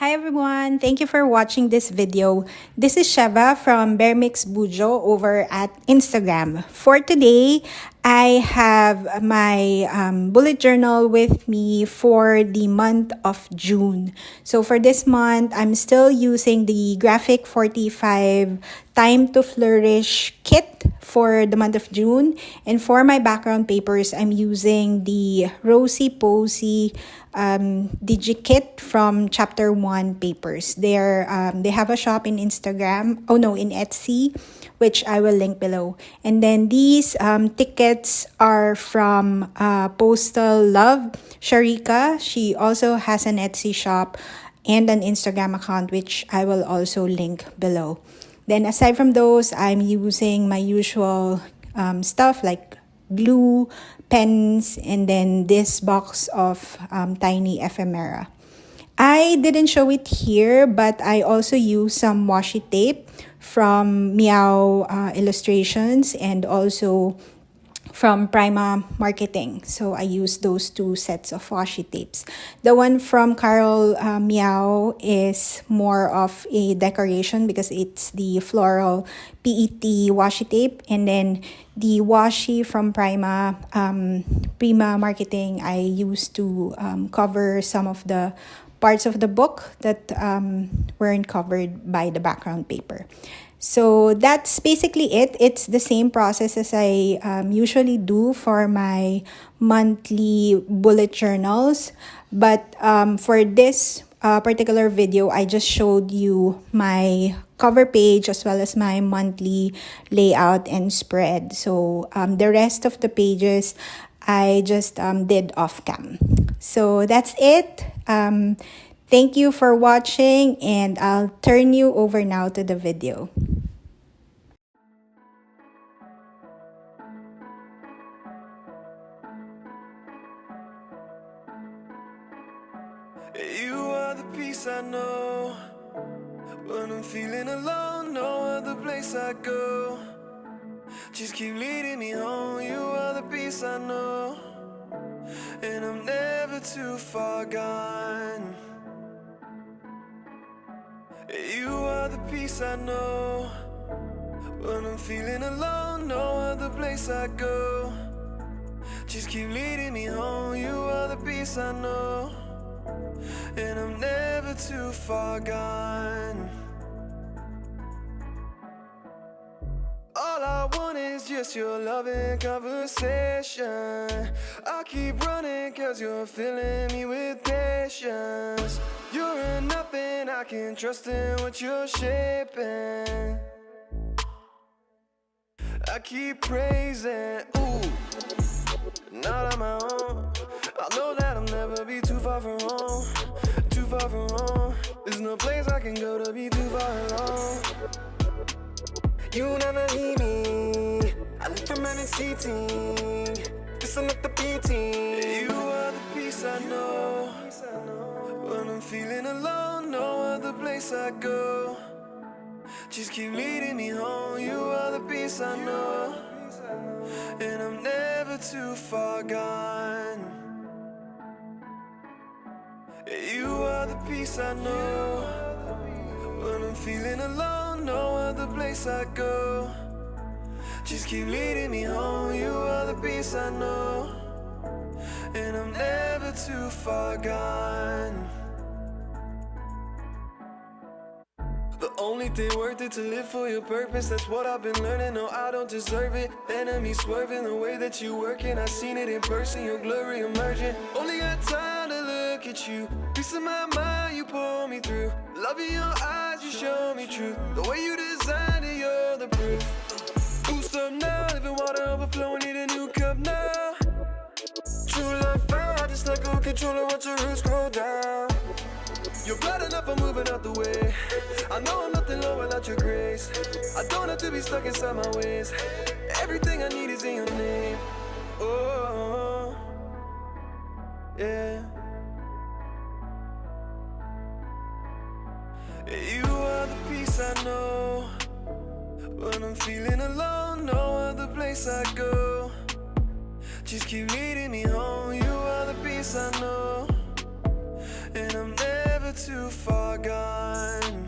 Hi everyone! Thank you for watching this video. This is Sheva from Bear Mix Bujo over at Instagram. For today, I have my bullet journal with me for the month of June. So for this month, I'm still using the Graphic 45 Time to Flourish kit for the month of June. And for my background papers, I'm using the Rosy Posy DigiKit from ChapterOnePapers. They have a shop in Instagram. Oh no, in Etsy, which I will link below. And then these tickets are from Postal Love Sharika. She also has an Etsy shop and an Instagram account, which I will also link below. Then aside from those, I'm using my usual stuff like glue, pens, and then this box of tiny ephemera. I didn't show it here, but I also use some washi tape from Meow Illustrations and also from Prima Marketing. So I use those two sets of washi tapes. The one from Carol Meow is more of a decoration because it's the floral PET washi tape. And then the washi from Prima Marketing I use to cover some of the parts of the book that weren't covered by the background paper. So that's basically it. It's the same process as I usually do for my monthly bullet journals. But for this particular video, I just showed you my cover page as well as my monthly layout and spread. So the rest of the pages, I just did off cam. So that's it. Thank you for watching, and I'll turn you over now to the video. You are the peace I know when I'm feeling alone. No other place I go. Just keep leading me home. You are the peace I know, and I'm never too far gone. You are the peace I know when I'm feeling alone. No other place I go. Just keep leading me home. You are the peace I know, and I'm never too far gone. All I want is just your loving conversation. I keep running cause you're filling me with patience. You're nothing I can trust in what you're shaping. I keep praising, ooh, not on my own. I know that I'll never be too far from home. Too far from home. There's no place I can go to be too far alone. You never leave me. I live from having seating. Listen up the beating. You are the peace I know when I'm feeling alone. No other place I go. Just keep leading me home. You are the peace I know, and I'm never too far gone. You are the peace I know when I'm feeling alone. No other place I go. Just keep leading me home. You are the peace I know, and I'm never too far gone. The only thing worth it to live for your purpose. That's what I've been learning. No, I don't deserve it. Enemies swerving the way that you working. I seen it in person. Your glory emerging. Only got time to look at you. Peace of my mind, you pull me through. Love in your eyes, you show me truth. The way you designed it, you're the proof. Boost up now, living water overflowing. Need a new cup now. True love found. Just let go control and watch your roots grow down. You're blood enough, I'm moving out the way. I know I'm nothing low without your grace. I don't have to be stuck inside my ways. Everything I need is in your name. Oh, yeah. You are the peace I know when I'm feeling alone. No other place I go. Just keep leading me home. You are the peace I know, and I'm never never too far gone.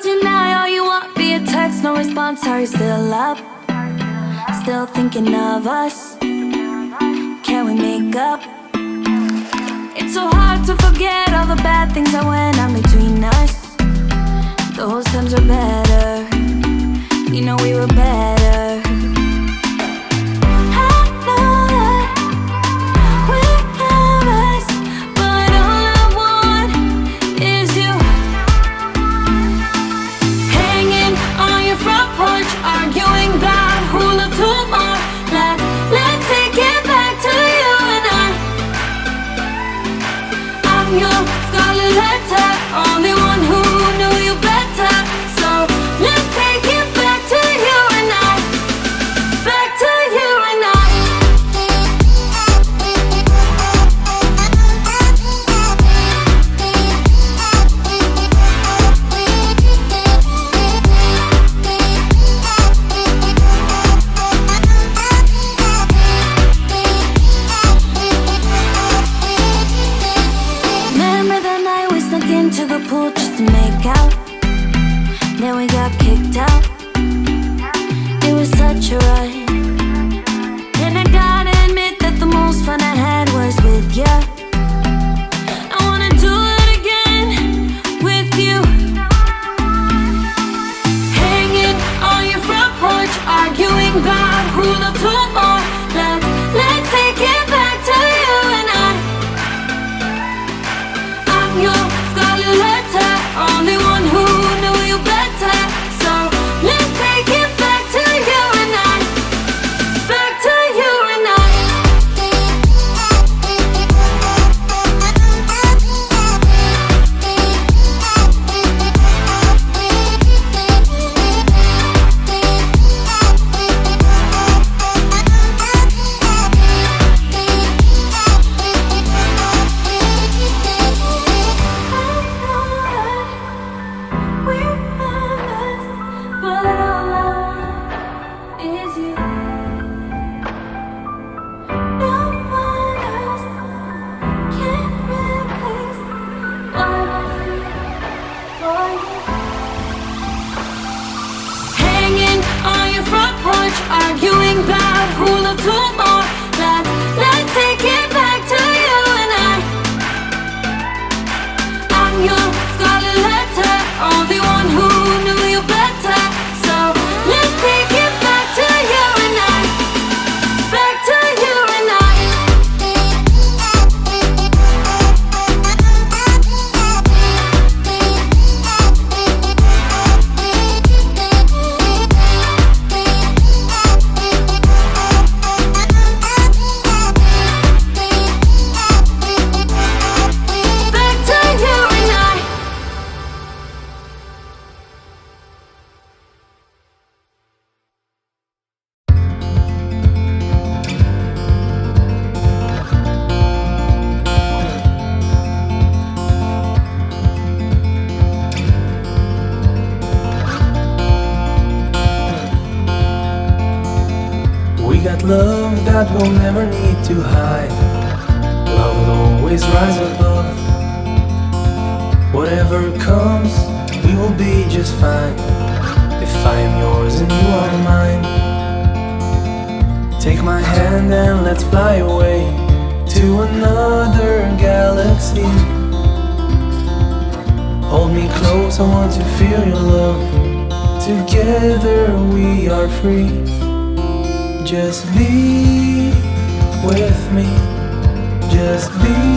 Deny all you want via text, no response. Are you still up? Still thinking of us? Can we make up? It's so hard to forget all the bad things that went on between us. Those times are better. You know we were better. I know that we're a mess, but all I want is you. Hanging on your front porch, arguing about who'll love who more. Let's take it back to you and I. I'm your scarlet letter, only one who knew you better. So let's take it back to you and I. that we'll never need to hide. Love will always rise above. Whatever comes, we will be just fine. If I am yours and you are mine. Take my hand and let's fly away to another galaxy. Hold me close, I want to feel your love. Together we are free. Just be with me. Just be